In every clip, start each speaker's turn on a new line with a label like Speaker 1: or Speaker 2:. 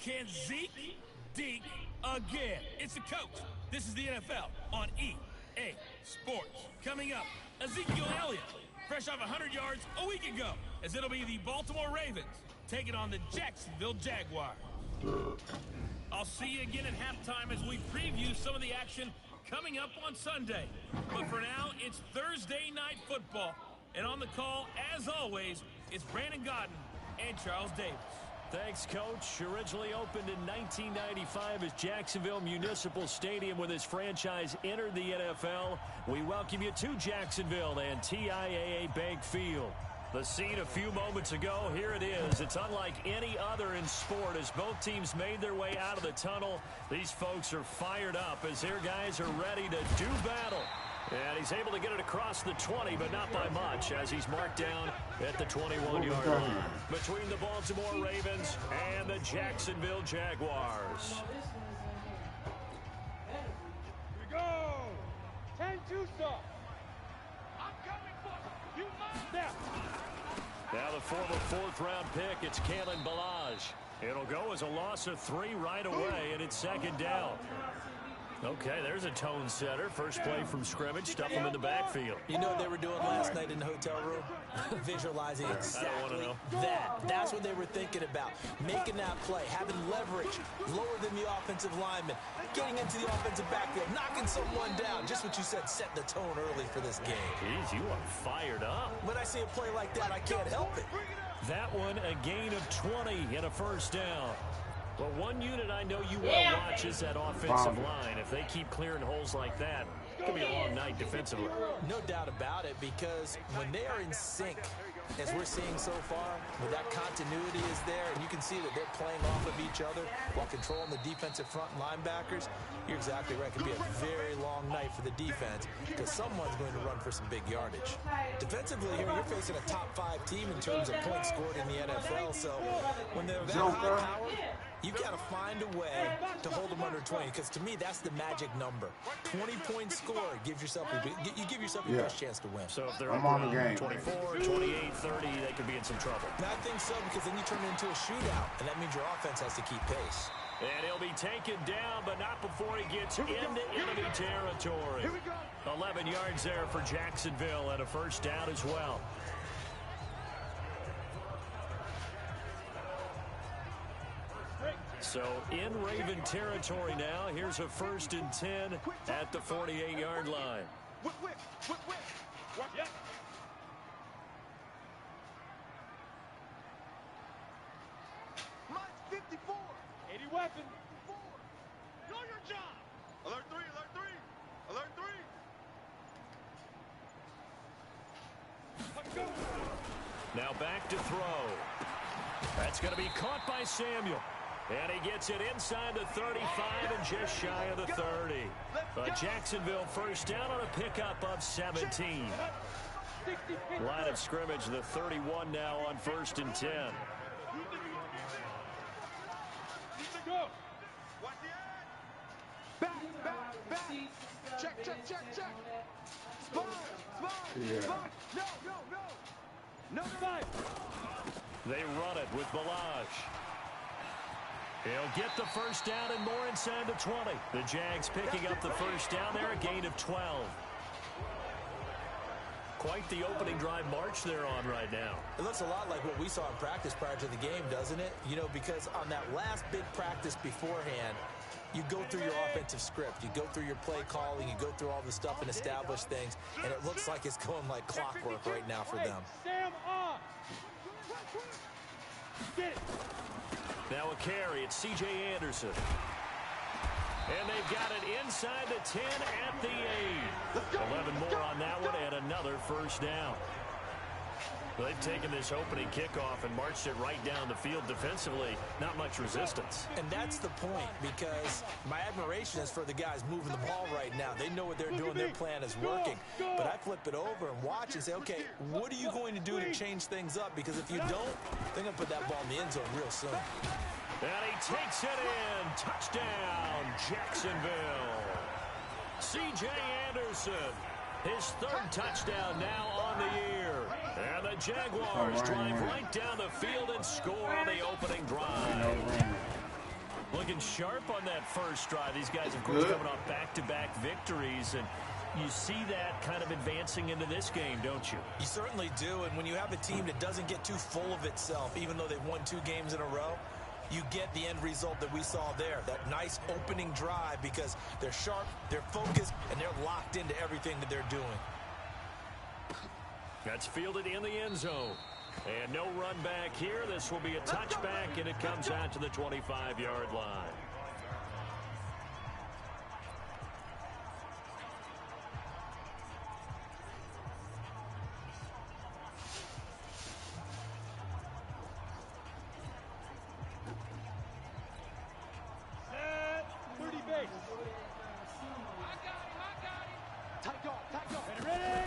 Speaker 1: Can Zeke deke again? It's the coach. This is the NFL on EA Sports. Coming up, Ezekiel Elliott, fresh off 100 yards a week ago, as it'll be the Baltimore Ravens taking on the Jacksonville Jaguars. I'll see you again at halftime as we preview some of the action coming up on Sunday. But for now, it's Thursday Night Football. And on the call, as always, it's Brandon Godden and Charles Davis.
Speaker 2: Thanks, Coach. Originally opened in 1995 as Jacksonville Municipal Stadium when this franchise entered the NFL. We welcome you to Jacksonville and TIAA Bank Field. The scene a few moments ago, here it is. It's unlike any other in sport as both teams made their way out of the tunnel. These folks are fired up as their guys are ready to do battle. And he's able to get it across the 20, but not by much, as he's marked down at the 21-yard line. Between the Baltimore Ravens and the Jacksonville Jaguars.
Speaker 3: Here we go! 10-2 stop. I'm coming for you. Snap.
Speaker 2: Now the former fourth-round pick, it's Kalen Ballage. It'll go as a loss of 3 right away, and it's second down. Okay, there's a tone setter. First play from scrimmage, stuff them in the backfield.
Speaker 4: You know what they were doing last night in the hotel room? Visualizing exactly that. That's what they were thinking about. Making that play, having leverage, lower than the offensive lineman, getting into the offensive backfield, knocking someone down. Just what you said, set the tone early for this game.
Speaker 2: Jeez, you are fired up.
Speaker 4: When I see a play like that, I can't help it.
Speaker 2: That one, a gain of 20 and a first down. Well, one unit I know you want to watch is that offensive line. If they keep clearing holes like that, it could be a long night defensively.
Speaker 4: No doubt about it, because when they are in sync, as we're seeing so far, where that continuity is there, and you can see that they're playing off of each other while controlling the defensive front linebackers, you're exactly right. It could be a very long night for the defense because someone's going to run for some big yardage. Defensively here, you're facing a top 5 team in terms of points scored in the NFL, so when they're that high power, you got to find a way to hold them under 20, because to me, that's the magic number. 20-point score gives yourself you give yourself your best chance to win.
Speaker 2: So if they're on the game 24, 28, 30, they could be in some trouble.
Speaker 4: And I think so, because then you turn it into a shootout, and that means your offense has to keep pace.
Speaker 2: And he'll be taken down, but not before he gets into enemy territory. 11 yards there for Jacksonville and a first down as well. So in Raven territory now, here's a 1st and 10 at the 48-yard line.
Speaker 3: Mine's 54. 80 weapons. Know your job. Alert 3, alert 3. Alert 3. Let's go.
Speaker 2: Now back to throw. That's going to be caught by Samuel. And he gets it inside the 35 and just shy of the 30. A Jacksonville first down on a pickup of 17. Line of scrimmage, the 31 now on 1st and 10.
Speaker 3: Back. Check. Spot.
Speaker 5: Yeah.
Speaker 3: No, five.
Speaker 2: They run it with Ballage. He'll get the first down and more inside the 20. The Jags picking up the first down there, a gain of 12. Quite the opening drive march they're on right now.
Speaker 4: It looks a lot like what we saw in practice prior to the game, doesn't it? You know, because on that last big practice beforehand, you go through your offensive script, you go through your play calling, you go through all the stuff and establish things, and it looks like it's going like clockwork right now for them.
Speaker 3: Sam off. Get it.
Speaker 2: Now a carry, it's C.J. Anderson. And they've got it inside the 10 at the 8. 11 more on that one and another first down. They've taken this opening kickoff and marched it right down the field defensively. Not much resistance.
Speaker 4: And that's the point, because my admiration is for the guys moving the ball right now. They know what they're doing. Their plan is working. But I flip it over and watch and say, okay, what are you going to do to change things up? Because if you don't, they're going to put that ball in the end zone real soon.
Speaker 2: And he takes it in. Touchdown, Jacksonville. C.J. Anderson, his 3rd touchdown now on the year. And the Jaguars drive right down the field and score on the opening drive. Looking sharp on that first drive. These guys, of course, coming off back-to-back victories, and you see that kind of advancing into this game, don't you?
Speaker 4: You certainly do, and when you have a team that doesn't get too full of itself, even though they've won 2 games in a row, you get the end result that we saw there, that nice opening drive, because they're sharp, they're focused, and they're locked into everything that they're doing.
Speaker 2: That's fielded in the end zone. And no run back here. This will be a touchback, and it comes out to the 25-yard line.
Speaker 3: Set. 30 base. I got him. Tight guard. Ready?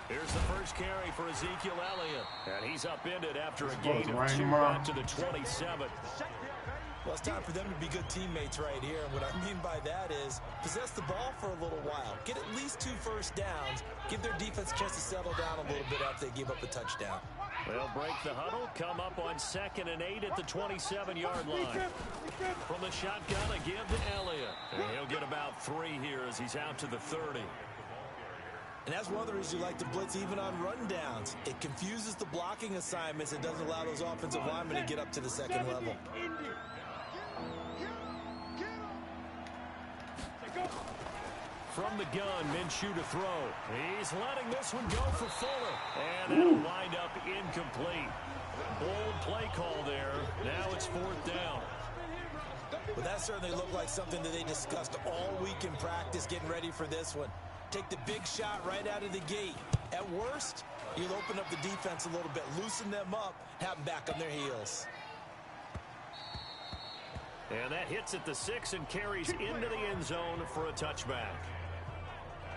Speaker 2: Here's the first carry for Ezekiel Elliott. And he's upended after a gain of 2 out to the 27.
Speaker 4: Well, it's time for them to be good teammates right here. And what I mean by that is possess the ball for a little while. Get at least 2 first downs. Give their defense a chance to settle down a little bit after they give up a touchdown.
Speaker 2: They'll break the huddle, come up on 2nd and 8 at the 27-yard line. From the shotgun, a give to Elliott. And he'll get about 3 here as he's out to the 30.
Speaker 4: And that's one of the reasons you like to blitz even on rundowns. It confuses the blocking assignments. It doesn't allow those offensive linemen to get up to the 2nd level.
Speaker 2: From the gun, Minshew to throw. He's letting this one go for Fuller. And that'll wind up incomplete. Bold play call there. Now it's 4th down.
Speaker 4: But that certainly looked like something that they discussed all week in practice getting ready for this one. Take the big shot right out of the gate. At worst, you'll open up the defense a little bit, loosen them up, have them back on their heels.
Speaker 2: And that hits at the 6 and carries into the end zone for a touchback.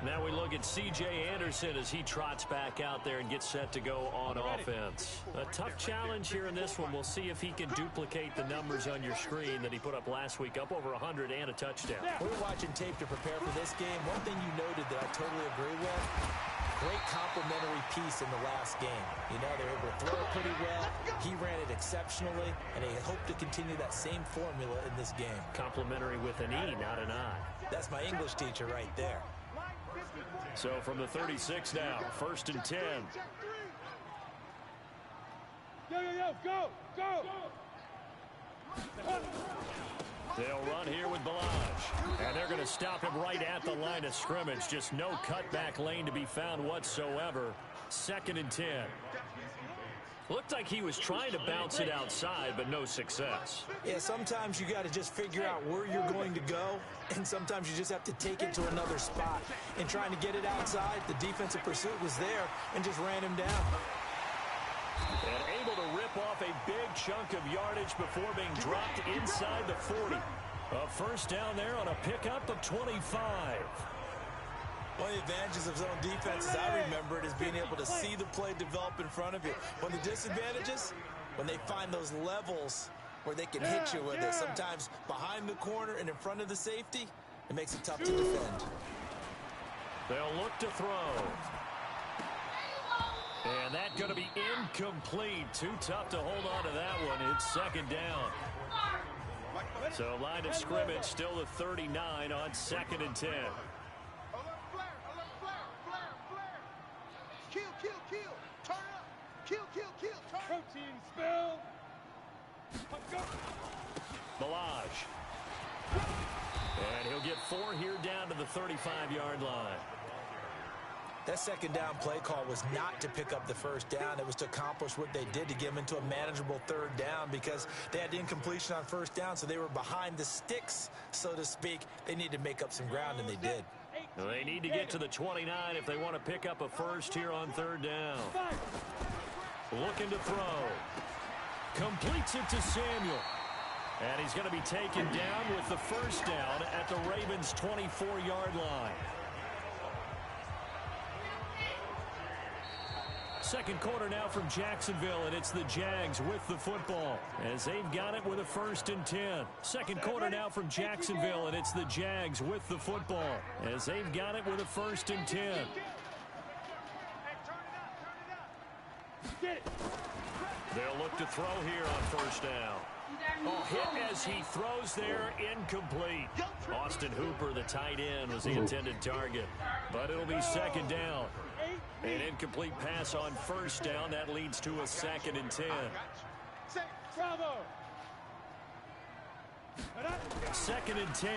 Speaker 2: Now we look at C.J. Anderson as he trots back out there and gets set to go on offense. A tough challenge here in this one. We'll see if he can duplicate the numbers on your screen that he put up last week, up over 100 and a touchdown.
Speaker 4: We're watching tape to prepare for this game. One thing you noted that I totally agree with, great complimentary piece in the last game. You know, they were able to throw it pretty well. He ran it exceptionally, and they hope to continue that same formula in this game.
Speaker 2: Complimentary with an E, not an I.
Speaker 4: That's my English teacher right there.
Speaker 2: So from the 36 now, 1st and 10.
Speaker 3: Go!
Speaker 2: They'll run here with Balaj. And they're going to stop him right at the line of scrimmage. Just no cutback lane to be found whatsoever. 2nd and 10. Looked like he was trying to bounce it outside, but no success.
Speaker 4: Yeah, sometimes you got to just figure out where you're going to go, and sometimes you just have to take it to another spot. In trying to get it outside, the defensive pursuit was there and just ran him down.
Speaker 2: And able to rip off a big chunk of yardage before being dropped inside the 40. A first down there on a pickup of 25.
Speaker 4: One of the advantages of zone defense, as I remember it, is being able to see the play develop in front of you. One of the disadvantages, when they find those levels where they can hit you with it, sometimes behind the corner and in front of the safety, it makes it tough to defend.
Speaker 2: They'll look to throw. And that's going to be incomplete. Too tough to hold on to that one. It's 2nd down. So line of scrimmage still the 39 on 2nd and 10.
Speaker 3: Turn up. Kill. Protein spill.
Speaker 2: Balaj. And he'll get 4 here down to the 35-yard line.
Speaker 4: That 2nd down play call was not to pick up the first down. It was to accomplish what they did, to get them into a manageable 3rd down, because they had incompletion on 1st down, so they were behind the sticks, so to speak. They needed to make up some ground, and they did.
Speaker 2: They need to get to the 29 if they want to pick up a first here on 3rd down. Looking to throw. Completes it to Samuel. And he's going to be taken down with the first down at the Ravens' 24-yard line. Second quarter now from Jacksonville, and it's the Jags with the football as they've got it with a 1st and 10. Second quarter now from Jacksonville, and it's the Jags with the football as they've got it with a 1st and 10. They'll look to throw here on 1st down. Oh, hit as he throws there, incomplete. Austin Hooper, the tight end, was the intended target. But it'll be second down. An incomplete pass on first down. That leads to a 2nd and 10.
Speaker 3: Bravo.
Speaker 2: 2nd and 10.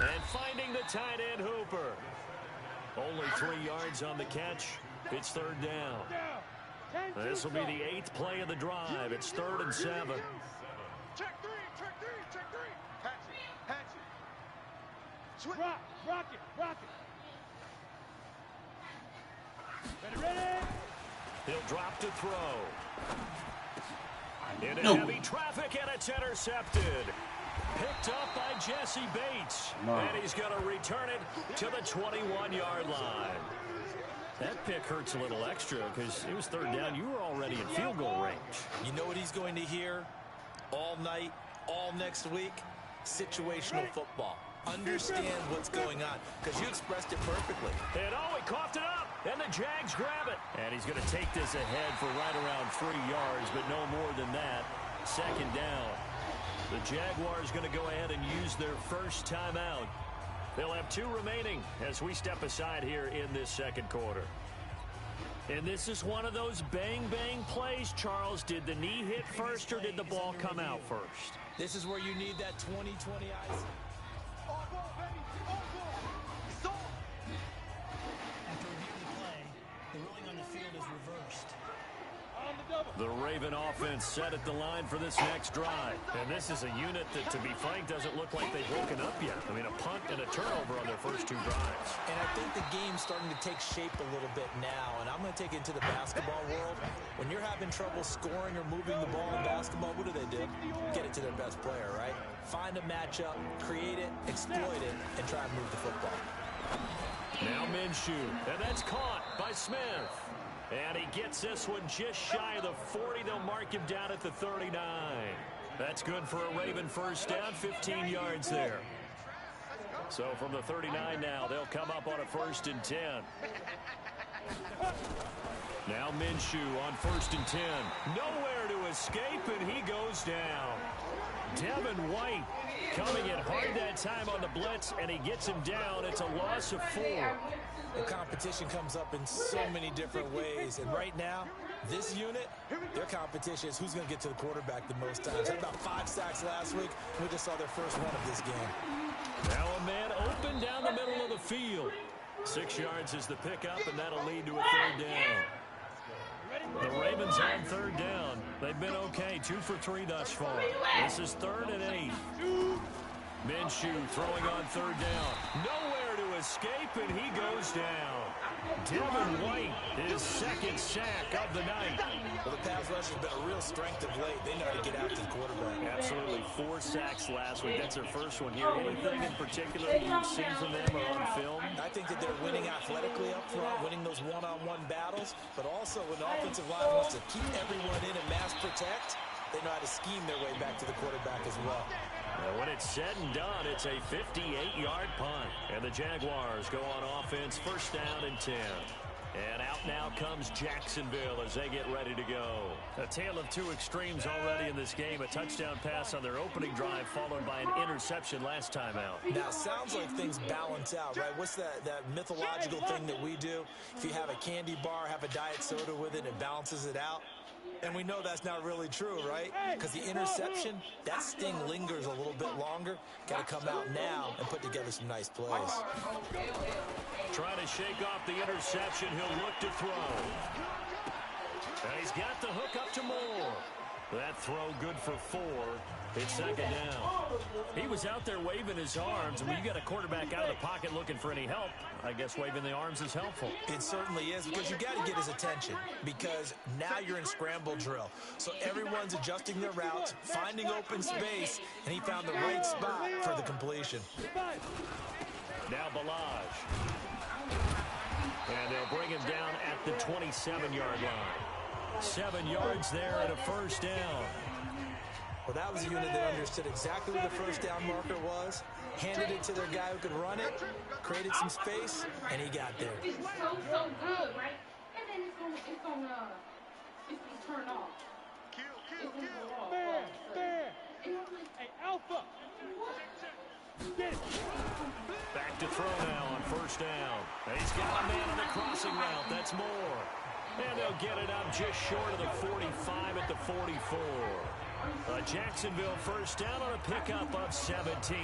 Speaker 2: And finding the tight end, Hooper. Only 3 yards on the catch. It's 3rd down. This will be the 8th play of the drive. It's 3rd and 7.
Speaker 3: Check three. Hatch it. Rock it. Ready.
Speaker 2: He'll drop to throw. Into heavy traffic, and it's intercepted. Picked up by Jesse Bates. And he's going to return it to the 21-yard line. That pick hurts a little extra because it was 3rd down. You were already in field goal range.
Speaker 4: You know what he's going to hear all night, all next week? Situational football. Understand what's going on, because you expressed it perfectly.
Speaker 2: And he coughed it up, and the Jags grab it. And he's going to take this ahead for right around 3 yards, but no more than that. 2nd down. The Jaguars going to go ahead and use their first timeout. They'll have 2 remaining as we step aside here in this 2nd quarter. And this is one of those bang-bang plays, Charles. Did the knee hit first, or did the ball come out first?
Speaker 4: This is where you need that 20-20 eyes.
Speaker 5: After reviewing the play, the ruling on the field is reversed.
Speaker 2: The Raven offense set at the line for this next drive. And this is a unit that, to be frank, doesn't look like they've woken up yet. I mean, a punt and a turnover on their first 2 drives.
Speaker 4: And I think the game's starting to take shape a little bit now. And I'm going to take it into the basketball world. When you're having trouble scoring or moving the ball in basketball, what do? Get it to their best player, right? Find a matchup, create it, exploit it, and try and move the football.
Speaker 2: Now Minshew, and that's caught by Smith. And he gets this one just shy of the 40. They'll mark him down at the 39. That's good for a Raven first down, 15 yards there. So from the 39 now, they'll come up on a 1st and 10. Now Minshew on 1st and 10. Nowhere to escape, and he goes down. Devin White coming in hard that time on the blitz, and he gets him down. It's a loss of 4.
Speaker 4: The competition comes up in so many different ways. And right now, this unit, their competition is who's going to get to the quarterback the most times. Had about 5 sacks last week. We just saw their first one of this game.
Speaker 2: Now a man open down the middle of the field. 6 yards is the pickup, and that'll lead to a 3rd down. The Ravens on 3rd down. They've been okay, 2 for 3 thus far. This is 3rd and 8. Minshew throwing on 3rd down. Nowhere to escape, and he goes down. Devin White, his 2nd sack of the night.
Speaker 4: Well, the pass rush has been a real strength of late. They know how to get after the quarterback.
Speaker 2: Absolutely. 4 sacks last week. That's their first one here. Anything in particular you've seen from them or on film?
Speaker 4: I think that they're winning athletically up front, winning those one-on-one battles, but also when the offensive line wants to keep everyone in and mass protect, they know how to scheme their way back to the quarterback as well.
Speaker 2: Well, when it's said and done, it's a 58-yard punt. And the Jaguars go on offense, 1st down and 10. And out now comes Jacksonville as they get ready to go. A tale of 2 extremes already in this game. A touchdown pass on their opening drive, followed by an interception last time out.
Speaker 4: Now, it sounds like things balance out, right? What's that mythological thing that we do? If you have a candy bar, have a diet soda with it, it balances it out. And we know that's not really true, right? Because the interception, that sting lingers a little bit longer. Got to come out now and put together some nice plays.
Speaker 2: Trying to shake off the interception. He'll look to throw. And he's got the hook up to Moore. That throw good for 4. It's 2nd down. He was out there waving his arms, and when you got a quarterback out of the pocket looking for any help, I guess waving the arms is helpful.
Speaker 4: It certainly is, because you got to get his attention, because now you're in scramble drill. So everyone's adjusting their routes, finding open space, and he found the right spot for the completion.
Speaker 2: Now Balaj. And they'll bring him down at the 27-yard line. 7 yards there and a 1st down.
Speaker 4: Well, that was a unit that understood exactly where the 1st down marker was, handed it to their guy who could run it, created some space, and he got there.
Speaker 6: It's so good, right? And then it's gonna turn off.
Speaker 3: Man. Hey, Alpha. Get it.
Speaker 2: Back to throw now on first down. He's got a man on the crossing route. That's more. And they'll get it up just short of the 45 at the 44. Jacksonville first down on a pickup of 17.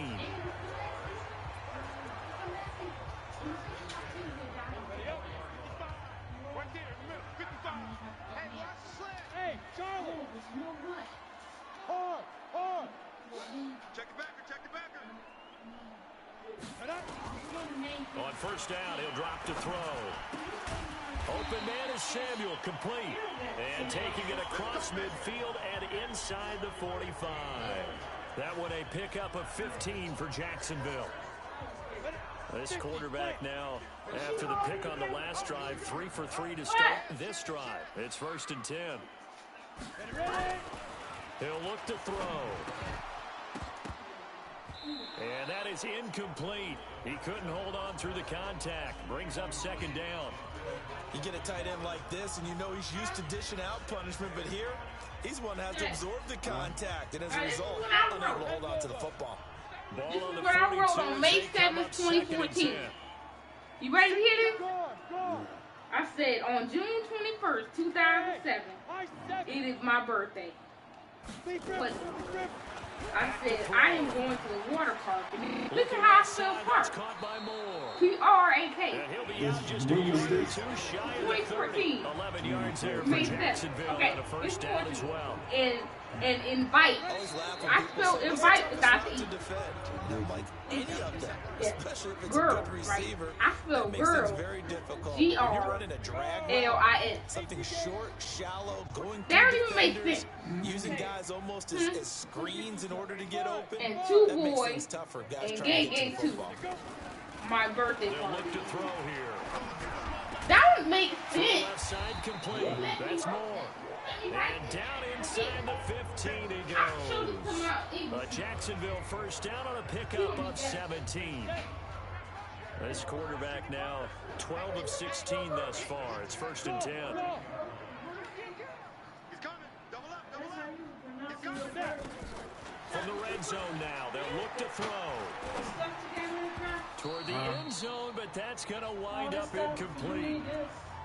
Speaker 3: Hey, Charlie. Hard.
Speaker 6: Check the backer.
Speaker 2: On first down, he'll drop to throw. Open man is Samuel, complete. And taking it across midfield and inside the 45. That one a pickup of 15 for Jacksonville. This quarterback now, after the pick on the last drive, 3 for 3 to start this drive. It's 1st and 10. He'll look to throw. And that is incomplete. He couldn't hold on through the contact. Brings up 2nd down.
Speaker 4: You get a tight end like this, and you know he's used to dishing out punishment, but here, he's one that has to absorb the contact, and as a result, unable to hold on to the football.
Speaker 2: Ball
Speaker 7: This
Speaker 2: on
Speaker 7: is
Speaker 2: the
Speaker 7: what I
Speaker 2: 42,
Speaker 7: wrote on May
Speaker 2: they come
Speaker 7: 7th,
Speaker 2: up 2nd and
Speaker 7: 2014.
Speaker 2: 10.
Speaker 7: You ready to hear this?
Speaker 3: Go.
Speaker 7: I said on June 21st, 2007, it is my birthday. But I said I am going to the water park. And look at how I spell
Speaker 2: That's
Speaker 7: park.
Speaker 2: caught by Moore.
Speaker 7: P-R-A-K.
Speaker 2: And he'll be out just a yard or two shy of the 30. 11 yards there for
Speaker 7: May 7th.
Speaker 2: Jacksonville
Speaker 7: Okay.
Speaker 2: on a first down as well.
Speaker 7: And invite.
Speaker 4: Always laugh when
Speaker 7: I
Speaker 4: people
Speaker 7: spelled
Speaker 4: say,
Speaker 7: invite
Speaker 4: "What's
Speaker 7: without
Speaker 4: tough
Speaker 7: the
Speaker 4: to
Speaker 7: E.
Speaker 4: defend?" Like any of them,
Speaker 7: Yeah.
Speaker 4: especially if it's
Speaker 7: Girl,
Speaker 4: a good receiver.
Speaker 7: right. I spell
Speaker 4: that makes things
Speaker 7: girl.
Speaker 4: very difficult. When you're running a drag route,
Speaker 7: G-R-L-I-S.
Speaker 4: something short, shallow, going
Speaker 7: That don't
Speaker 4: through
Speaker 7: even make
Speaker 4: defenders,
Speaker 7: sense.
Speaker 4: using guys almost as screens in order to get open.
Speaker 7: And two
Speaker 4: that makes
Speaker 7: boys,
Speaker 4: things tough for guys
Speaker 7: and
Speaker 4: trying to
Speaker 7: gay
Speaker 4: get to the
Speaker 7: too.
Speaker 4: football.
Speaker 7: My birthday
Speaker 2: They'll
Speaker 7: party.
Speaker 2: look to throw here.
Speaker 7: That would make
Speaker 2: To the
Speaker 7: sense.
Speaker 2: left side complete. That's more. And down inside the 15 he goes. Jacksonville first down on a pickup of 17. This quarterback now 12 of 16 thus far. It's 1st and 10.
Speaker 6: He's coming. Double up. He's coming.
Speaker 2: From the red zone now, they'll look to throw. Toward the end zone, but that's going to wind up incomplete.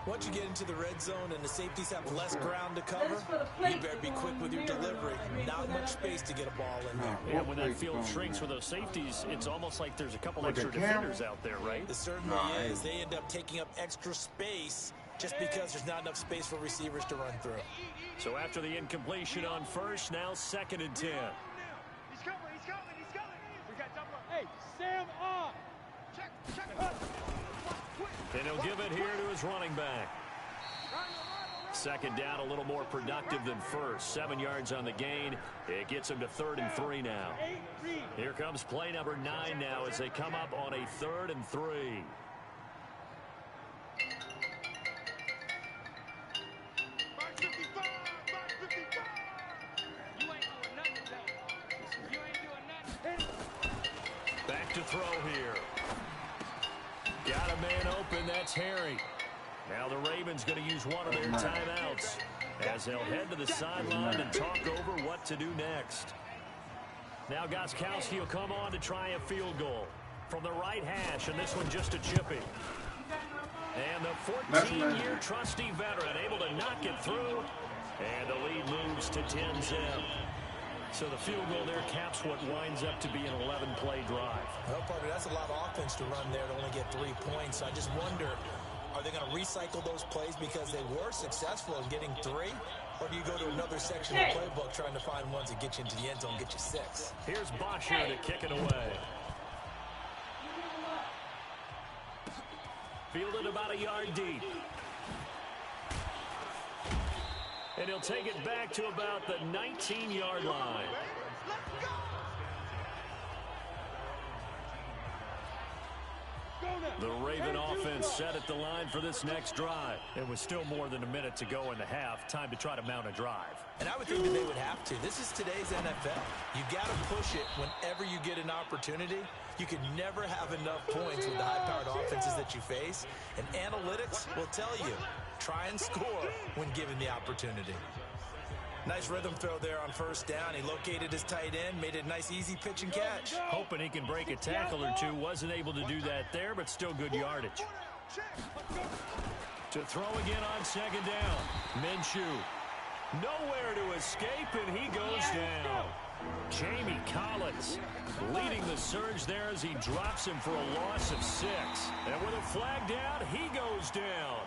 Speaker 4: Once you get into the red zone and the safeties have less ground to cover, you better be quick with your delivery. Not much space to get a ball in there.
Speaker 2: And when that field shrinks with those safeties, it's almost like there's a couple extra defenders out there, right?
Speaker 4: It certainly is. They end up taking up extra space just because there's not enough space for receivers to run through.
Speaker 2: So after the incompletion on first, now 2nd and 10.
Speaker 3: He's coming. We got double up. Hey, Sam on. Check.
Speaker 2: And he'll give it here to his running back. 2nd down, a little more productive than first. 7 yards on the gain. It gets him to 3rd and 3 now. Here comes play number 9 now as they come up on a 3rd and 3. Back to throw here. Got a man open, that's Harry. Now the Ravens going to use one of their timeouts as they'll head to the sideline and talk over what to do next. Now Gostkowski will come on to try a field goal from the right hash, and this one just a chippy. And the 14-year trusty veteran able to knock it through, and the lead moves to 10-0. So the field goal there caps what winds up to be an 11-play drive.
Speaker 4: Well, partner, that's a lot of offense to run there to only get 3 points. I just wonder, are they going to recycle those plays because they were successful in getting 3? Or do you go to another section of the playbook trying to find ones that get you into the end zone and get you 6?
Speaker 2: Here's Bosher to kick it away. Fielded about a yard deep. And he'll take it back to about the 19-yard line. The Raven offense set at the line for this next drive. It was still more than a minute to go in the half. Time to try to mount a drive.
Speaker 4: And I would think that they would have to. This is today's NFL. You got to push it whenever you get an opportunity. You can never have enough points with the high-powered offenses that you face. And analytics will tell you, try and score when given the opportunity. Nice rhythm throw there on first down. He located his tight end, made it a nice easy pitch and catch.
Speaker 2: Hoping he can break a tackle or two. Wasn't able to do that there, but still good yardage. To throw again on second down. Minshew. Nowhere to escape, and he goes down. Jamie Collins leading the surge there as he drops him for a loss of 6. And with a flag down, he goes down.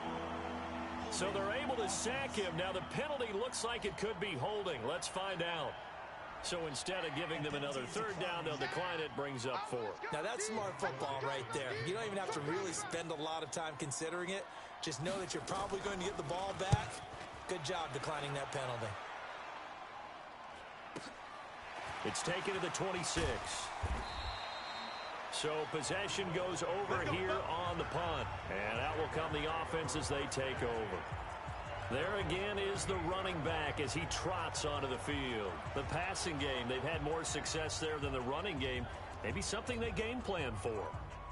Speaker 2: So they're able to sack him. Now the penalty looks like it could be holding. Let's find out. So instead of giving them another third down, they'll decline it, brings up 4.
Speaker 4: Now that's smart football right there. You don't even have to really spend a lot of time considering it. Just know that you're probably going to get the ball back. Good job declining that penalty.
Speaker 2: It's taken to the 26. So possession goes over here on the punt. And out will come the offense as they take over. There again is the running back as he trots onto the field. The passing game, they've had more success there than the running game. Maybe something they game plan for.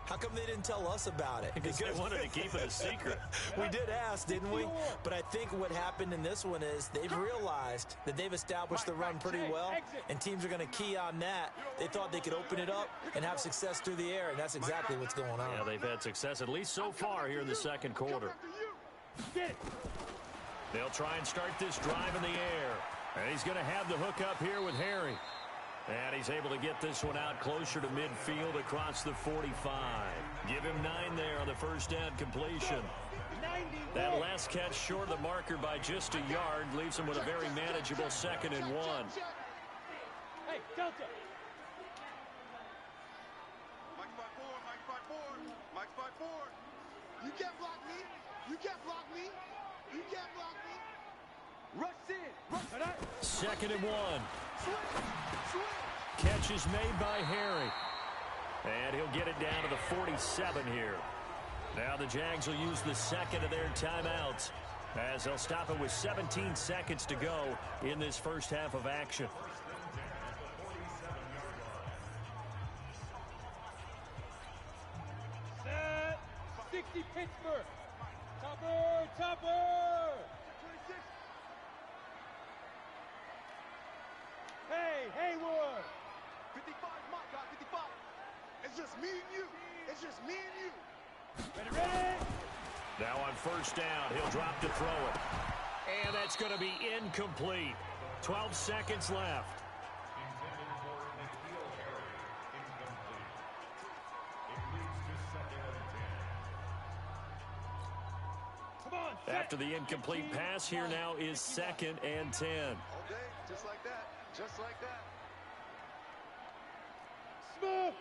Speaker 4: How come they didn't tell us about it?
Speaker 2: Because they wanted to keep it a secret.
Speaker 4: We did ask, didn't we? But I think what happened in this one is they've realized that they've established the run pretty well, and teams are going to key on that. They thought they could open it up and have success through the air, and that's exactly what's going on.
Speaker 2: Yeah, they've had success at least so far here in the second quarter. They'll try and start this drive in the air. And he's going to have the hook up here with Harry. And he's able to get this one out closer to midfield across the 45. Give him 9 there on the first down completion. That last catch short of the marker by just a yard leaves him with a very manageable 2nd and 1.
Speaker 3: Hey, Delta.
Speaker 6: Mike's by 4, Mike's by 4, Mike's by 4. You can't block me. You can't block me. You can't block me.
Speaker 3: Rush in. Rush.
Speaker 2: 2nd and 1.
Speaker 6: Swing. Swing.
Speaker 2: Catch is made by Harry. And he'll get it down to the 47 here. Now the Jags will use the second of their timeouts as they'll stop it with 17 seconds to go in this first half of action.
Speaker 3: Set. 60 Pittsburgh. Topper. Topper. 26. Hey, Haywood.
Speaker 6: 55, Mike, got 55. It's just me and you. It's just me and you.
Speaker 3: Ready.
Speaker 2: Now on first down, he'll drop to throw it. And that's going to be incomplete. 12 seconds left.
Speaker 3: Come on.
Speaker 2: After the incomplete pass, here now is 2nd and 10.
Speaker 6: All day, just like that. Just like that.
Speaker 3: Smooth.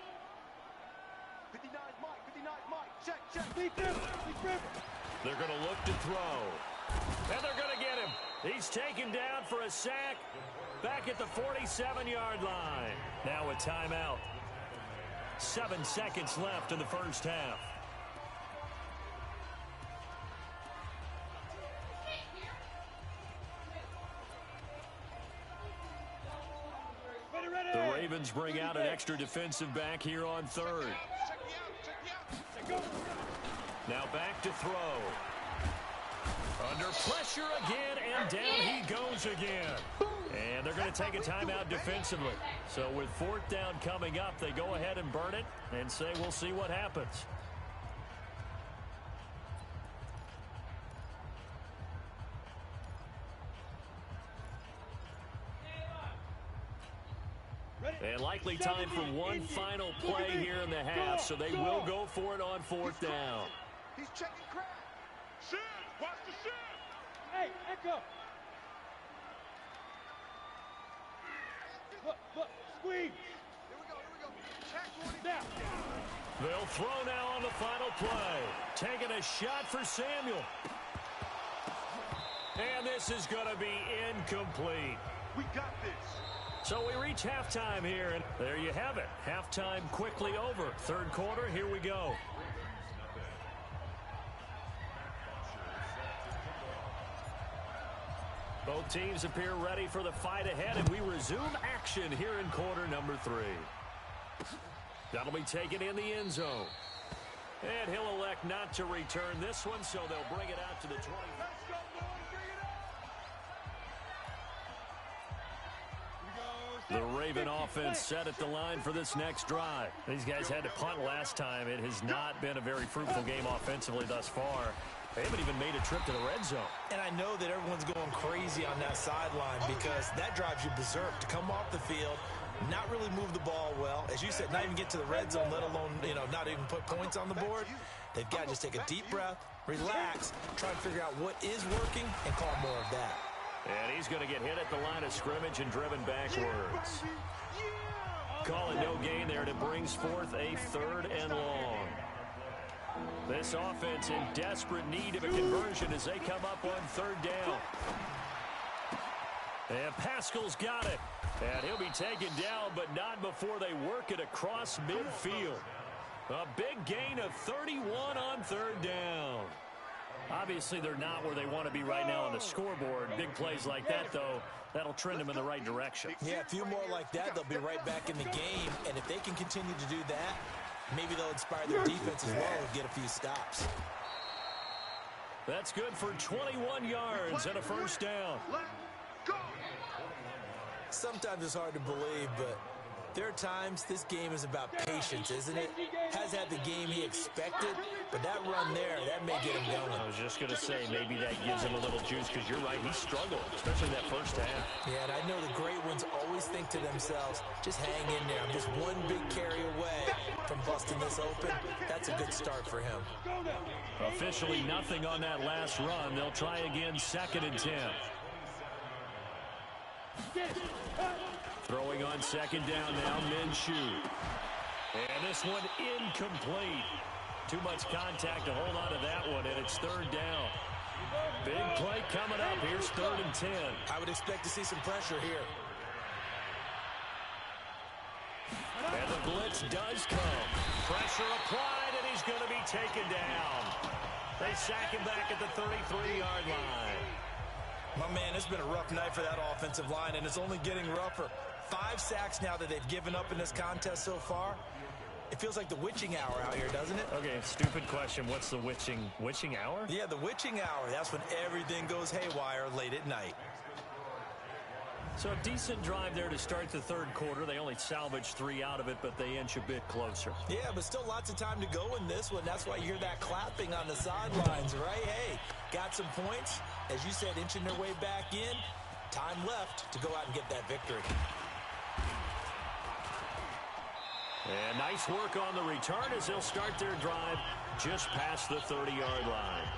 Speaker 6: 59, Mike. 59, Mike. Check, check.
Speaker 3: Leap him.
Speaker 2: They're going to look to throw. And they're going to get him. He's taken down for a sack back at the 47-yard line. Now a timeout. 7 seconds left in the first half. The Ravens bring out an extra defensive back here on third. Now back to throw. Under pressure again, and down he goes again. And they're going to take a timeout defensively. So with 4th down coming up, they go ahead and burn it and say we'll see what happens. And likely time for one final play here in the half, so they will go for it on 4th down.
Speaker 6: He's checking crack. Shit, watch the shit.
Speaker 3: Hey, Echo. Look, squeeze.
Speaker 6: Here we go. Check 40.
Speaker 3: Now.
Speaker 2: They'll throw now on the final play. Taking a shot for Samuel. And this is going to be incomplete.
Speaker 6: We got this.
Speaker 2: So we reach halftime here, and there you have it. Halftime quickly over. Third quarter, here we go. Both teams appear ready for the fight ahead, and we resume action here in quarter number 3. That'll be taken in the end zone. And he'll elect not to return this one, so they'll bring it out to the 20.
Speaker 6: Let's go, boys. Bring it up.
Speaker 2: The Raven offense set at the line for this next drive. These guys had to punt last time. It has not been a very fruitful game offensively thus far. They haven't even made a trip to the red zone.
Speaker 4: And I know that everyone's going crazy on that sideline because that drives you berserk to come off the field, not really move the ball well. As you said, not even get to the red zone, let alone, not even put points on the board. They've got to just take a deep breath, relax, try and figure out what is working, and call more of that.
Speaker 2: And he's going to get hit at the line of scrimmage and driven backwards. Call it no gain there, and it brings forth a 3rd and long. This offense in desperate need of a conversion as they come up on 3rd down. And Pascal's got it. And he'll be taken down, but not before they work it across midfield. A big gain of 31 on 3rd down. Obviously, they're not where they want to be right now on the scoreboard. Big plays like that, though, that'll trend them in the right direction.
Speaker 4: Yeah, a few more like that, they'll be right back in the game. And if they can continue to do that, maybe they'll inspire their defense as well and get a few stops.
Speaker 2: That's good for 21 yards and a 1st down.
Speaker 4: Sometimes it's hard to believe, but there are times this game is about patience, isn't it? Has had the game he expected, but that run there, that may get him going.
Speaker 2: I was just going to say, maybe that gives him a little juice, because you're right, he struggled, especially that 1st half.
Speaker 4: Yeah, and I know the great ones always think to themselves, just hang in there. I'm just one big carry away from busting this open. That's a good start for him.
Speaker 2: Officially nothing on that last run. They'll try again, 2nd and 10. Throwing on 2nd down now, Minshew. And this one incomplete. Too much contact to hold on to that one, and it's 3rd down. Big play coming up. Here's 3rd and 10.
Speaker 4: I would expect to see some pressure here.
Speaker 2: And the blitz does come. Pressure applied, and he's going to be taken down. They sack him back at the 33-yard line.
Speaker 4: My man, it's been a rough night for that offensive line, and it's only getting rougher. 5 sacks now that they've given up in this contest so far. It feels like the witching hour out here, doesn't it?
Speaker 2: Okay, stupid question. What's the witching hour?
Speaker 4: Yeah, the witching hour. That's when everything goes haywire late at night.
Speaker 2: So a decent drive there to start the 3rd quarter. They only salvaged 3 out of it, but they inch a bit closer.
Speaker 4: Yeah, but still lots of time to go in this one. That's why you hear that clapping on the sidelines, right? Hey, got some points. As you said, inching their way back in. Time left to go out and get that victory.
Speaker 2: And nice work on the return as they'll start their drive just past the 30-yard line.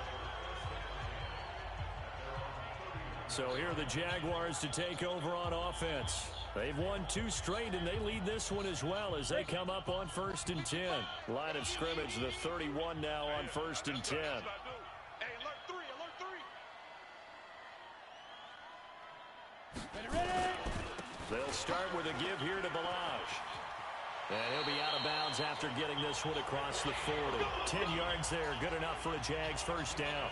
Speaker 2: So here are the Jaguars to take over on offense. They've won 2 straight, and they lead this one as well as they come up on 1st and 10. Line of scrimmage, the 31 now on 1st and 10. They'll start with a give here to Balazs. And he'll be out of bounds after getting this one across the 40. 10 yards there, good enough for a Jags 1st down.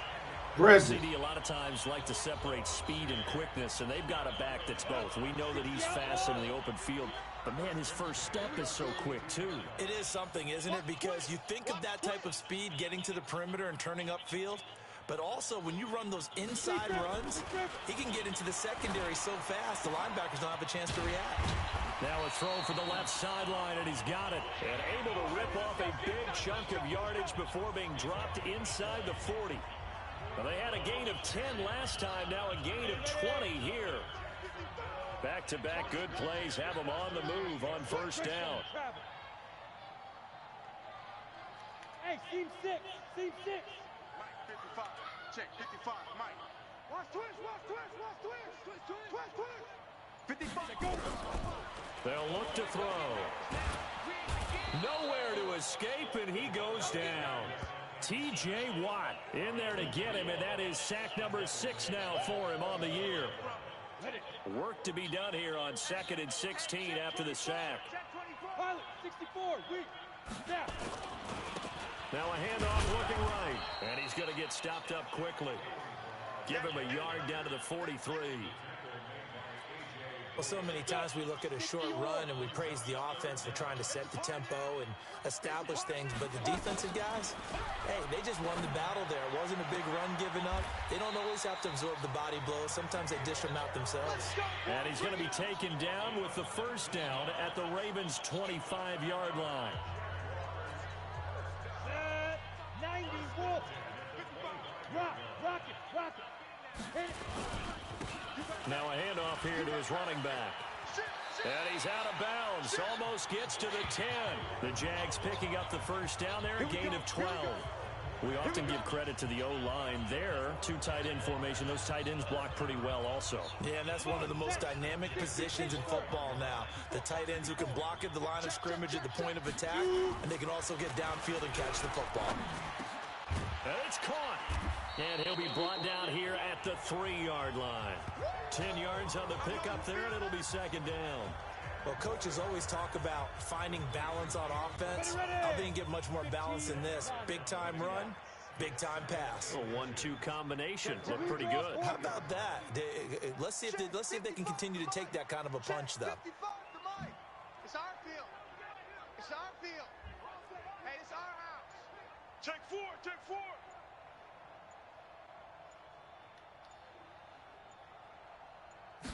Speaker 2: CD a lot of times like to separate speed and quickness, and they've got a back that's both. We know that he's fast in the open field, but man, his first step is so quick too.
Speaker 4: It is something, isn't it? Because you think of that type of speed getting to the perimeter and turning upfield, but also when you run those inside runs, he can get into the secondary so fast the linebackers don't have a chance to react.
Speaker 2: Now a throw for the left sideline, and he's got it. And able to rip off a big chunk of yardage before being dropped inside the 40. Well, they had a gain of 10 last time, now a gain of 20 here. Back-to-back good plays have them on the move on 1st down.
Speaker 3: Hey, seam 6, seam 6.
Speaker 6: Mike, 55, check, 55, Mike. Watch twist, watch twist, watch twist, twist, twist. 55, go.
Speaker 2: They'll look to throw. Nowhere to escape, and he goes down. T.J. Watt in there to get him, and that is sack number 6 now for him on the year. Work to be done here on 2nd and 16 after the sack.
Speaker 3: Pilot, 64, weak, snap.
Speaker 2: Now a handoff looking right, and he's going to get stopped up quickly. Give him a yard down to the 43.
Speaker 4: Well, so many times we look at a short run and we praise the offense for trying to set the tempo and establish things, but the defensive guys, hey, they just won the battle there. It wasn't a big run given up. They don't always have to absorb the body blows. Sometimes they dish them out themselves.
Speaker 2: And he's going to be taken down with the first down at the Ravens' 25-yard line.
Speaker 3: 90, Wolf. Rock it.
Speaker 2: Now a handoff here to his running back. And he's out of bounds. Almost gets to the 10. The Jags picking up the first down there, a gain of 12. We often give credit to the O-line there. Two tight end formation. Those tight ends block pretty well also.
Speaker 4: Yeah, and that's one of the most dynamic positions in football now. The tight ends who can block at the line of scrimmage at the point of attack, and they can also get downfield and catch the football.
Speaker 2: And it's caught. And he'll be brought down here at the 3-yard line. 10 yards on the pickup there, and it'll be second down.
Speaker 4: Well, coaches always talk about finding balance on offense. I think you get much more balance than this. Big-time run, big-time pass.
Speaker 2: A 1-2 combination. Looked pretty good.
Speaker 4: How about that? Let's see if they can continue to take that kind of a punch, though.
Speaker 6: It's our field. It's our field. Hey, it's our house.
Speaker 3: Take four.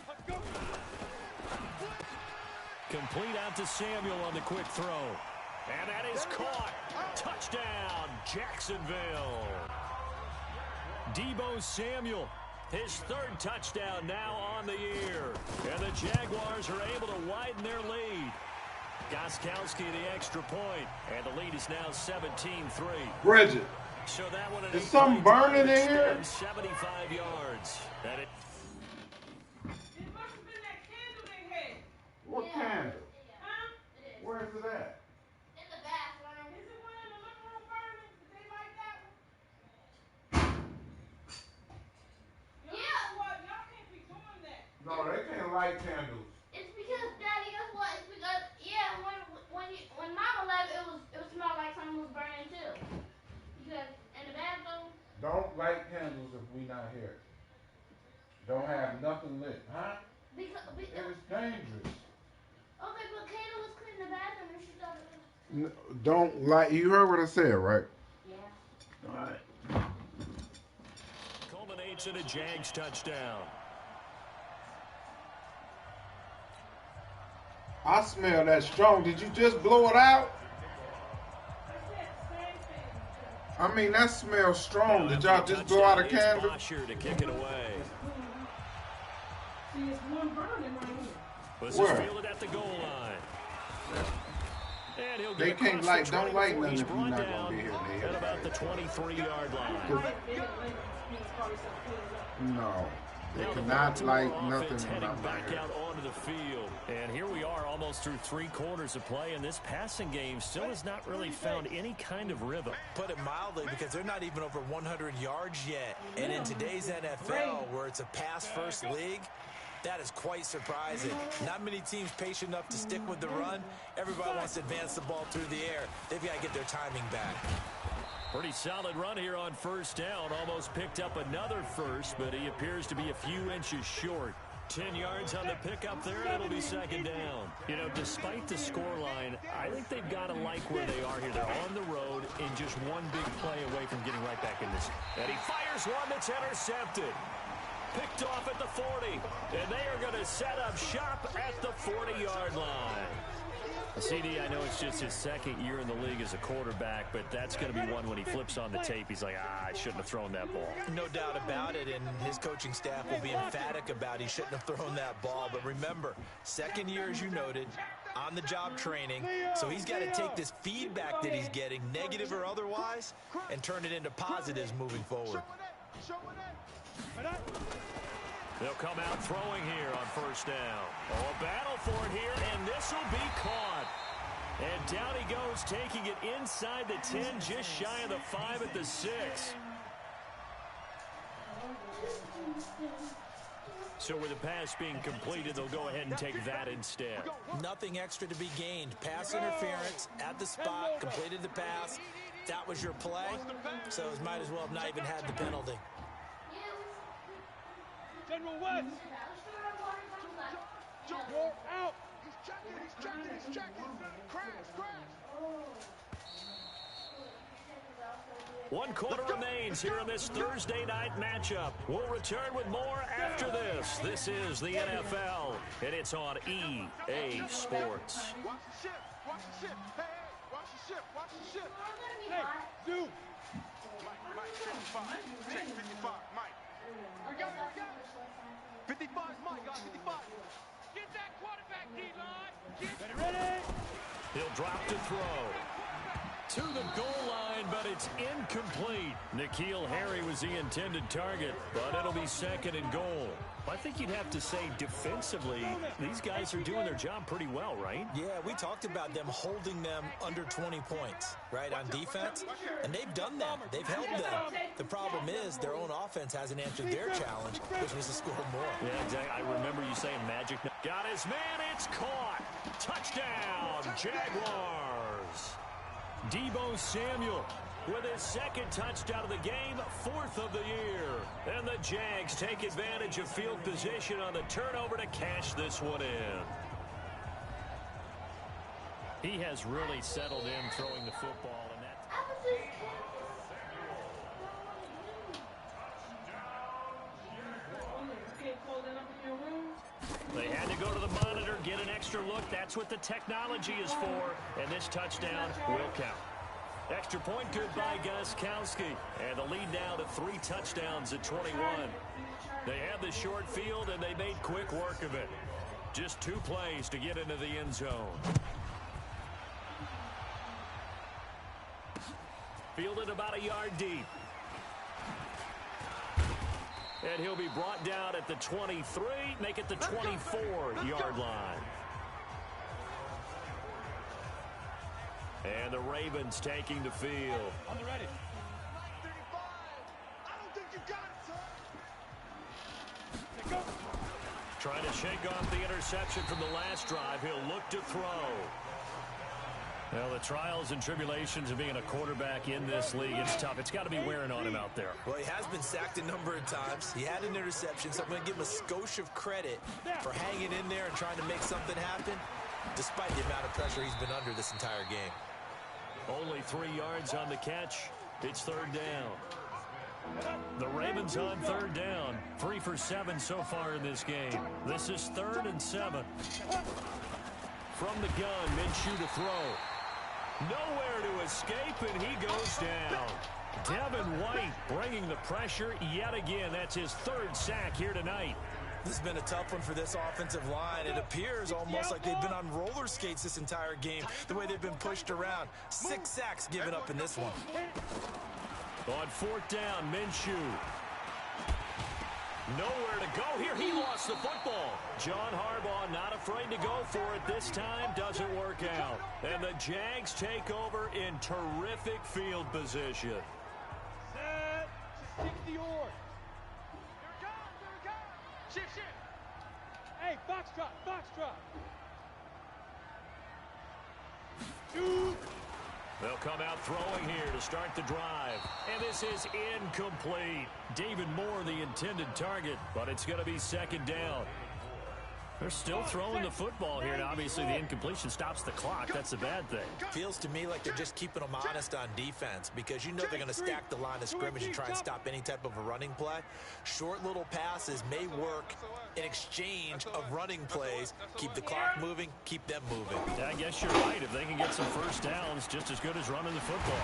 Speaker 3: Let's go.
Speaker 2: Complete out to Samuel on the quick throw. And that is caught. Touchdown, Jacksonville. Deebo Samuel, his third touchdown now on the year. And the Jaguars are able to widen their lead. Gostkowski the extra point, and the lead is now 17-3.
Speaker 8: Bridget,
Speaker 2: So that one
Speaker 8: is something burning in here?
Speaker 2: 75 yards. And it
Speaker 8: What candle? Where is it at?
Speaker 7: In the bathroom. Is it one in the living room burning? Did they like that one? Yeah. What? Y'all can't be doing that.
Speaker 8: No, they can't light candles.
Speaker 7: It's because, Daddy, guess what? It's because, yeah, when Mama left, it smelled like something was burning too. Because in the bathroom.
Speaker 8: Don't light candles if we not here. Don't have nothing lit, huh?
Speaker 7: Because
Speaker 8: It's dangerous.
Speaker 7: okay, but Kayla was cleaning the bathroom and she thought it was.
Speaker 8: Don't light. You heard what I said, right?
Speaker 7: Yeah.
Speaker 8: All right.
Speaker 2: culminates in a Jags touchdown.
Speaker 8: I smell that strong. Did you just blow it out? I mean, that smells strong. Did y'all just blow out a candle?
Speaker 2: To kick it away.
Speaker 7: See, it's one burning right here.
Speaker 2: This is fielded at the goal line. And he'll
Speaker 8: They
Speaker 2: get
Speaker 8: can't
Speaker 2: across
Speaker 8: light.
Speaker 2: the
Speaker 8: Don't light
Speaker 2: 24.
Speaker 8: nothing
Speaker 2: He's
Speaker 8: if you're
Speaker 2: brought
Speaker 8: not
Speaker 2: down
Speaker 8: gonna be here.
Speaker 2: at about the 23-yard line.
Speaker 8: No, they
Speaker 2: Now the
Speaker 8: cannot
Speaker 2: Baltimore
Speaker 8: light
Speaker 2: offense
Speaker 8: nothing
Speaker 2: heading
Speaker 8: without
Speaker 2: back
Speaker 8: light.
Speaker 2: out onto the field. And here we are almost through 3 quarters of play, and this passing game still has not really found any kind of rhythm.
Speaker 4: Put it mildly, because they're not even over 100 yards yet. And in today's NFL, where it's a pass-first league, that is quite surprising. Not many teams patient enough to stick with the run. Everybody wants to advance the ball through the air. They've got to get their timing back.
Speaker 2: Pretty solid run here on first down. Almost picked up another first, but he appears to be a few inches short. 10 yards on the pickup there, and it'll be second down. You know, despite the scoreline, I think they've got to like where they are here. They're on the road and just one big play away from getting right back in this. And he fires one that's intercepted. Picked off at the 40, and they are going to set up shop at the 40-yard line. CD, I know it's just his second year in the league as a quarterback, but that's going to be one when he flips on the tape. He's like, I shouldn't have thrown that ball.
Speaker 4: No doubt about it, and his coaching staff will be emphatic about he shouldn't have thrown that ball. But remember, second year, as you noted, on-the-job training, so he's got to take this feedback that he's getting, negative or otherwise, and turn it into positives moving forward.
Speaker 2: They'll come out throwing here on first down. Oh, a battle for it here, and this will be caught. And down he goes, taking it inside the 10, just shy of the 5 at the 6. So with the pass being completed, they'll go ahead and take that instead.
Speaker 4: Nothing extra to be gained. Pass interference at the spot, completed the pass. That was your play, so it might as well have not even had the penalty.
Speaker 3: General West. You're out.
Speaker 6: He's checking. Crash.
Speaker 2: 1 quarter remains here in this Thursday night matchup. We'll return with more after this. This is the NFL, and it's on EA Sports.
Speaker 6: Watch the ship. Hey, watch the ship.
Speaker 3: Hey, Zoo.
Speaker 6: Mike, check 55. Mike. We got it. 55 is Mike, guys, 55.
Speaker 3: Get that quarterback, D-line. Ready?
Speaker 2: He'll drop to throw. To the goal line, but it's incomplete. N'Keal Harry was the intended target, but it'll be 2nd and goal. I think you'd have to say defensively, these guys are doing their job pretty well, right?
Speaker 4: Yeah, we talked about them holding them under 20 points, right, on defense, and they've done that. They've held them. The problem is their own offense hasn't answered their challenge, which was to score more.
Speaker 2: Yeah, exactly. I remember you saying magic. Got his man, it's caught. Touchdown, Jaguars. Deebo Samuel with his 2nd touchdown of the game, 4th of the year. And the Jags take advantage of field position on the turnover to cash this one in. He has really settled in throwing the football, and that. They had to go to the monitor, get an extra look. That's what the technology is for. And this touchdown will count. Extra point good by Gostkowski. And the lead now to 3 touchdowns at 21. They had the short field, and they made quick work of it. Just 2 plays to get into the end zone. Fielded about a yard deep. And he'll be brought down at the 23, make it the 24-yard line. And the Ravens taking the field.
Speaker 3: On the ready.
Speaker 6: 35. I don't think you got it, son.
Speaker 3: Go.
Speaker 2: Trying to shake off the interception from the last drive. He'll look to throw. Well, the trials and tribulations of being a quarterback in this league, it's tough. It's got to be wearing on him out there.
Speaker 4: Well, he has been sacked a number of times. He had an interception, so I'm going to give him a skosh of credit for hanging in there and trying to make something happen, despite the amount of pressure he's been under this entire game.
Speaker 2: Only 3 yards on the catch. It's 3rd down. The Ravens on 3rd down. 3 for 7 so far in this game. This is 3rd and 7. From the gun, Minshew to throw. Nowhere to escape, and he goes down. Devin White bringing the pressure yet again. That's his 3rd sack here tonight.
Speaker 4: This has been a tough one for this offensive line. It appears almost like they've been on roller skates this entire game, the way they've been pushed around. 6 sacks given up in this one.
Speaker 2: On 4th down, Minshew. Nowhere to go here. He lost the football. John Harbaugh not afraid to go for it this time. Doesn't work out. And the Jags take over in terrific field position.
Speaker 3: Set. Just kick the oar. Here it comes. Shift. Hey, foxtrot. Two.
Speaker 2: They'll come out throwing here to start the drive. And this is incomplete. David Moore, the intended target, but it's going to be 2nd down. They're still throwing the football here, and obviously the incompletion stops the clock. That's a bad thing.
Speaker 4: Feels to me like they're just keeping them honest on defense because you know they're going to stack the line of scrimmage and try and stop any type of a running play. Short little passes may work in exchange of running plays. Keep the clock moving, keep them moving.
Speaker 2: I guess you're right. If they can get some 1st downs, just as good as running the football.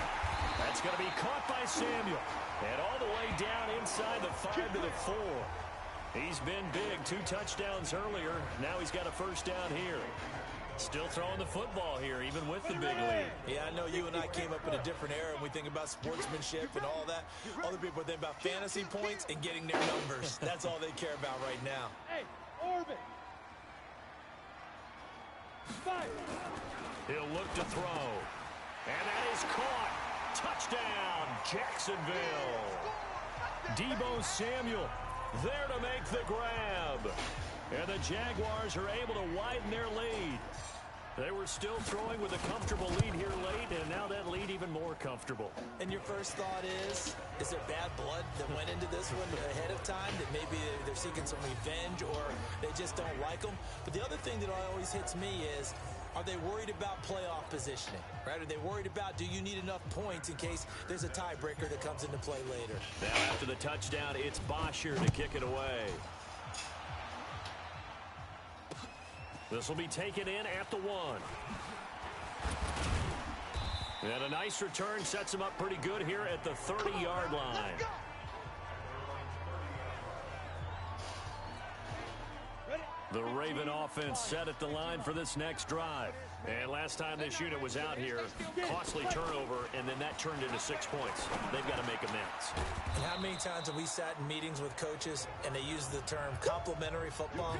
Speaker 2: That's going to be caught by Samuel. And all the way down inside the 5 to the 4. He's been big. 2 touchdowns earlier. Now he's got a 1st down here. Still throwing the football here, even with the big lead.
Speaker 4: Yeah, I know you and I came up in a different era, and we think about sportsmanship and all that. Other people think about fantasy points and getting their numbers. That's all they care about right now.
Speaker 3: Hey, Orbit. 5.
Speaker 2: He'll look to throw. And that is caught. Touchdown, Jacksonville. Deebo Samuel there to make the grab. And the Jaguars are able to widen their lead. They were still throwing with a comfortable lead here late, and now that lead even more comfortable.
Speaker 4: And your first thought is there bad blood that went into this one ahead of time, that maybe they're seeking some revenge or they just don't like them? But the other thing that always hits me is, are they worried about playoff positioning, right? Are they worried about, do you need enough points in case there's a tiebreaker that comes into play later?
Speaker 2: Now after the touchdown, it's Bosher to kick it away. This will be taken in at the 1. And a nice return sets him up pretty good here at the 30-yard line. The Raven offense set at the line for this next drive. And last time this unit was out here, costly turnover, and then that turned into 6 points. They've got to make amends.
Speaker 4: And how many times have we sat in meetings with coaches and they use the term complementary football?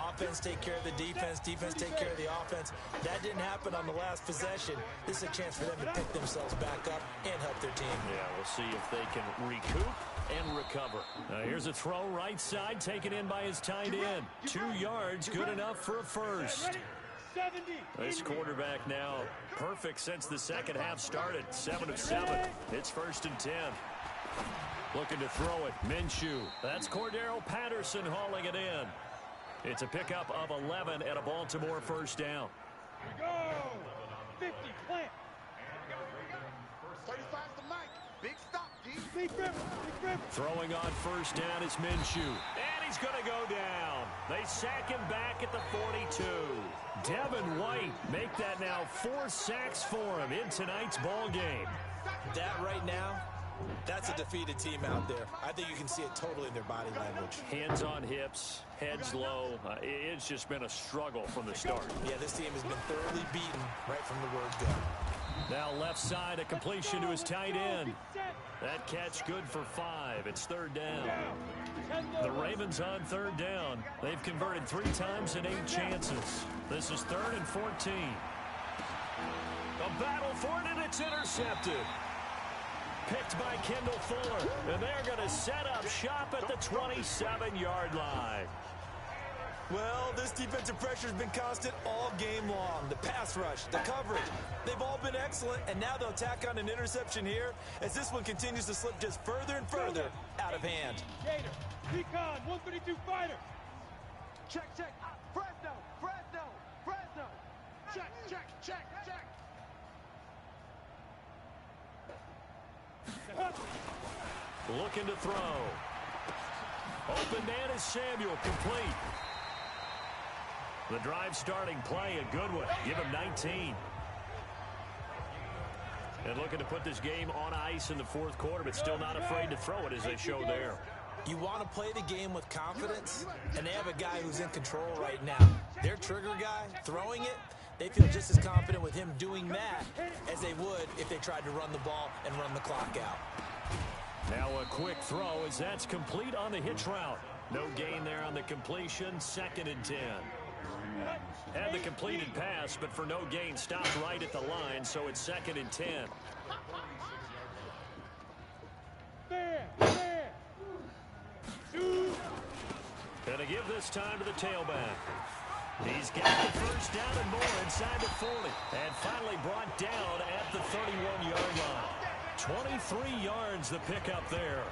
Speaker 4: Offense take care of the defense, defense take care of the offense. That didn't happen on the last possession. This is a chance for them to pick themselves back up and help their team.
Speaker 2: Yeah, we'll see if they can recoup and recover. Here's a throw right side, taken in by his tight end. 2 yards, good enough for a first. This quarterback now perfect since the second half started. 7 of 7. It's 1st and 10. Looking to throw it. Minshew. That's Cordero Patterson hauling it in. It's a pickup of 11 and a Baltimore first down.
Speaker 3: Go! 50, plant.
Speaker 6: 35's the mic. Big stop, D.
Speaker 3: Big grip, big grip.
Speaker 2: Throwing on first down is Minshew. And he's going to go down. They sack him back at the 42. Devin White make that now 4 sacks for him in tonight's ball game.
Speaker 4: That right now, that's a defeated team out there. I think you can see it totally in their body language.
Speaker 2: Hands on hips, heads low. It's just been a struggle from the start.
Speaker 4: Yeah, this team has been thoroughly beaten right from the word go.
Speaker 2: Now left side, a completion to his tight end. That catch good for 5. It's 3rd down. The Ravens on 3rd down. They've converted 3 times in 8 chances. This is 3rd and 14. A battle for it, and it's intercepted. Picked by Kendall Fuller. And they're going to set up shop at the 27-yard line.
Speaker 4: Well, this defensive pressure has been constant all game long. The pass rush, the coverage, they've all been excellent, and now they'll tack on an interception here as this one continues to slip just further and further out of hand.
Speaker 3: Gator, Recon, 132 fighter.
Speaker 6: Check. Fresno. Check.
Speaker 2: Looking to throw. Open man is Samuel, complete. The drive starting play, a good one. Give him 19. And looking to put this game on ice in the 4th quarter, but still not afraid to throw it as they show there.
Speaker 4: You want to play the game with confidence, and they have a guy who's in control right now. Their trigger guy, throwing it, they feel just as confident with him doing that as they would if they tried to run the ball and run the clock out.
Speaker 2: Now a quick throw as that's complete on the hitch route. No gain there on the completion, 2nd and 10. Had the completed pass, but for no gain, stopped right at the line, so it's 2nd and 10.
Speaker 3: There.
Speaker 2: Going to give this time to the tailback. He's got the first down and more inside the 40. And finally brought down at the 31-yard line. 23 yards the pickup there.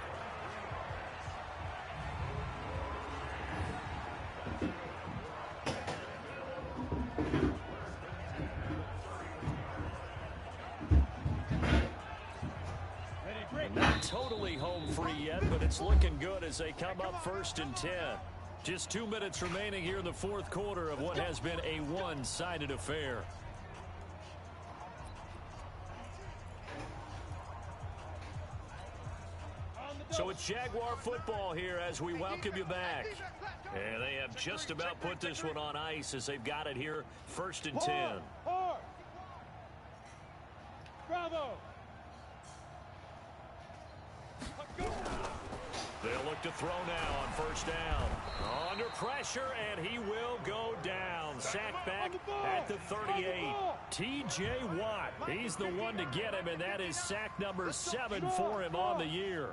Speaker 2: Not totally home free yet, but it's looking good as they come up 1st and 10. Just 2 minutes remaining here in the 4th quarter of what has been a one-sided affair. So it's Jaguar football here as we welcome you back. And they have just about put this one on ice as they've got it here 1st and 10.
Speaker 3: Bravo.
Speaker 2: They'll look to throw now on 1st down. Under pressure, and he will go down. Sacked back at the 38. T.J. Watt, he's the one to get him, and that is sack number 7 for him on the year.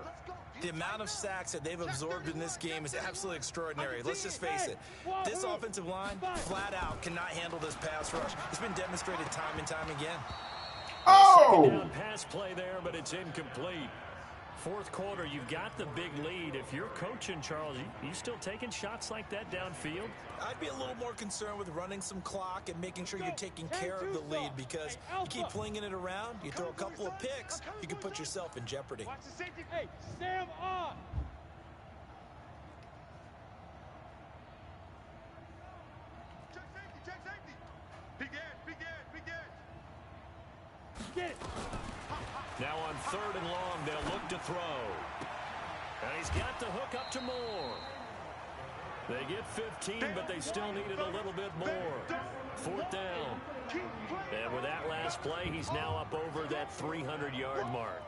Speaker 4: The amount of sacks that they've absorbed in this game is absolutely extraordinary. Let's just face it. This offensive line, flat out, cannot handle this pass rush. It's been demonstrated time and time again.
Speaker 2: Oh! Second down pass play there, but it's incomplete. Fourth quarter, you've got the big lead. If you're coaching, Charles, you still taking shots like that downfield?
Speaker 4: I'd be a little more concerned with running some clock and making sure you're taking care of the lead, because you keep flinging it around, you throw a couple of picks, you can put yourself in jeopardy.
Speaker 3: Watch the safety. Hey, Sam on.
Speaker 6: Check safety. Big edge.
Speaker 3: Get it.
Speaker 2: Now on 3rd and long, they'll look to throw. And he's got the hook up to Moore. They get 15, but they still needed a little bit more. 4th down. And with that last play, he's now up over that 300-yard mark.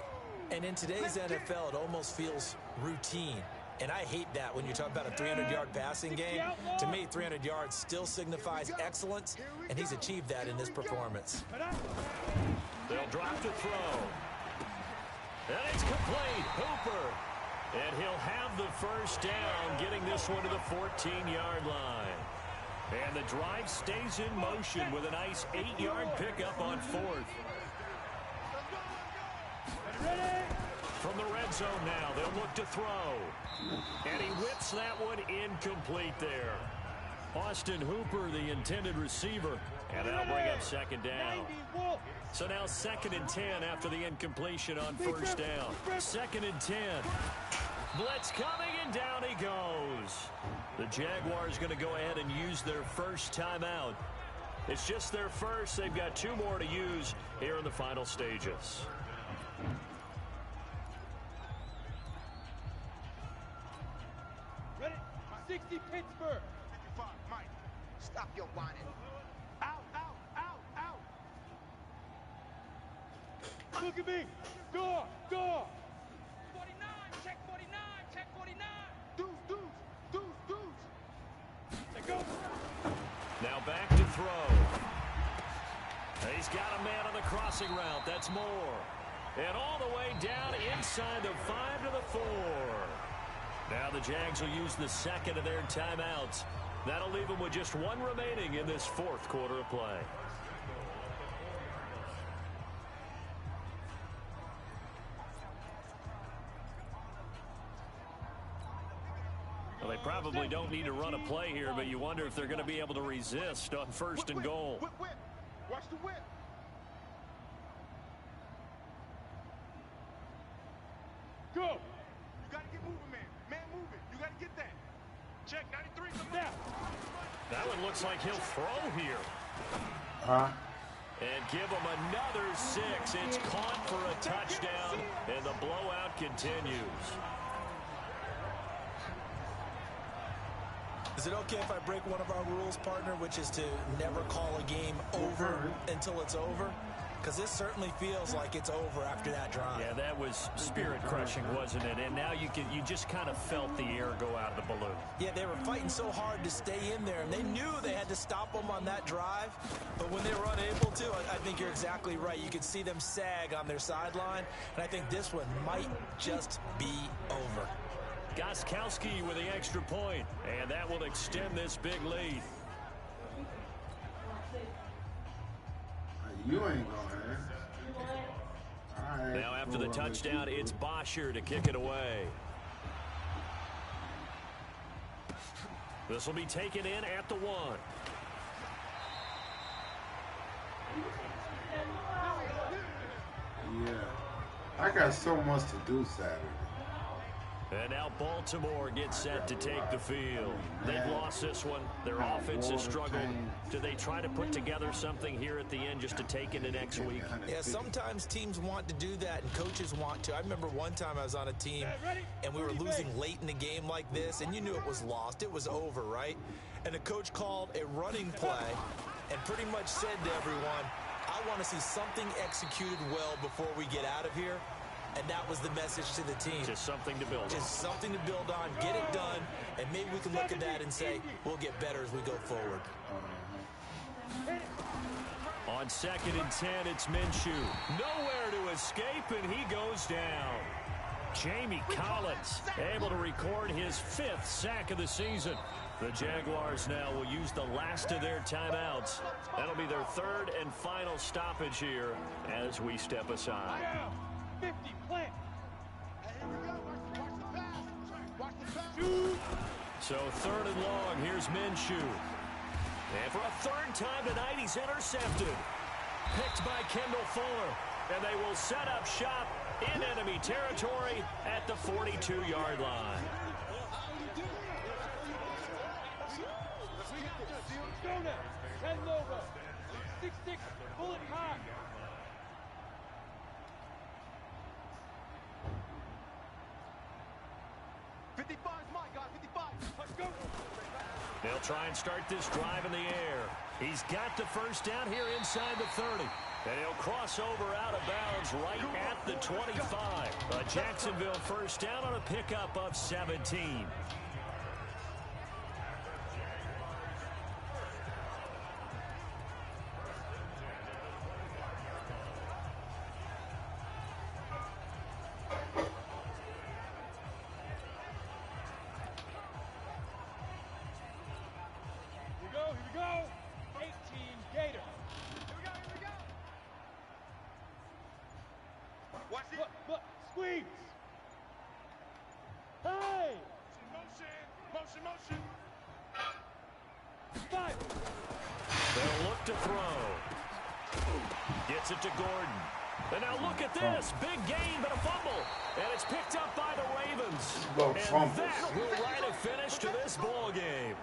Speaker 4: And in today's NFL, it almost feels routine. And I hate that when you talk about a 300-yard passing game. To me, 300 yards still signifies excellence, and he's achieved that in this performance.
Speaker 2: They'll drop to throw. And it's complete. Hooper. And he'll have the first down, getting this one to the 14-yard line. And the drive stays in motion with a nice 8-yard pickup on 4th. From the red zone now, they'll look to throw. And he whips that one incomplete there. Austin Hooper, the intended receiver. And that'll bring up 2nd down. So now 2nd and 10 after the incompletion on 1st down. 2nd and 10. Blitz coming, and down he goes. The Jaguars going to go ahead and use their first timeout. It's just their first. They've got 2 more to use here in the final stages.
Speaker 3: Ready? 60 Pittsburgh.
Speaker 6: 55, Mike. Stop your whining. Out.
Speaker 3: Look at me. Door.
Speaker 1: 49. Check 49.
Speaker 6: Deuce.
Speaker 3: Let go.
Speaker 2: Now back to throw. He's got a man on the crossing route. That's Moore. And all the way down inside the 5 to the 4. Now the Jags will use the 2nd of their timeouts. That'll leave them with just 1 remaining in this 4th quarter of play. Well, they probably don't need to run a play here, but you wonder if they're going to be able to resist on 1st and goal.
Speaker 6: Whip. Watch the whip.
Speaker 3: Go.
Speaker 6: You got to get moving, man. Man moving. You got to get that. Check 93. Come
Speaker 3: Now.
Speaker 2: That one looks like he'll throw here. And give him another 6. It's caught for a touchdown, and the blowout continues.
Speaker 4: Is it okay if I break one of our rules, partner, which is to never call a game over until it's over? Because this certainly feels like it's over after that drive.
Speaker 2: Yeah, that was spirit-crushing, wasn't it? And now you just kind of felt the air go out of the balloon.
Speaker 4: Yeah, they were fighting so hard to stay in there, and they knew they had to stop them on that drive. But when they were unable to, I think you're exactly right. You could see them sag on their sideline, and I think this one might just be over.
Speaker 2: Gostkowski with the extra point, and that will extend this big lead.
Speaker 8: You ain't gonna have.
Speaker 2: Now after the touchdown, it's Bosher to kick it away. This will be taken in at the 1.
Speaker 8: Yeah. I got so much to do Saturday.
Speaker 2: And now Baltimore gets set to take the field. They've lost this one. Their offense has struggled. Do they try to put together something here at the end just to take into next week?
Speaker 4: Yeah, sometimes teams want to do that and coaches want to. I remember one time I was on a team and we were losing late in a game like this, and you knew it was lost. It was over, right? And the coach called a running play and pretty much said to everyone, I want to see something executed well before we get out of here. And that was the message to the team.
Speaker 2: Just something to build on.
Speaker 4: Just something to build on, get it done, and maybe we can look at that and say, we'll get better as we go forward.
Speaker 2: On 2nd and 10, it's Minshew. Nowhere to escape, and he goes down. Jamie Collins able to record his 5th sack of the season. The Jaguars now will use the last of their timeouts. That'll be their 3rd and final stoppage here as we step aside.
Speaker 3: 50, plant.
Speaker 2: So 3rd and long, here's Minshew. And for a 3rd time tonight, he's intercepted. Picked by Kendall Fuller. And they will set up shop in enemy territory at the 42-yard line.
Speaker 3: Go now. 10 Nova. 6-6. Bullet high.
Speaker 2: They'll try and start this drive in the air. He's got the first down here inside the 30. And he'll cross over out of bounds right at the 25. A Jacksonville first down on a pickup of 17.
Speaker 3: Here we go. 18 Gator.
Speaker 6: Watch it.
Speaker 3: Look, squeeze. Hey.
Speaker 6: Motion.
Speaker 3: 5.
Speaker 2: They'll look to throw. Gets it to Gordon. And now look at this. Big gain, but a fumble. And it's picked up by the Ravens. And that will write a finish to this ball game.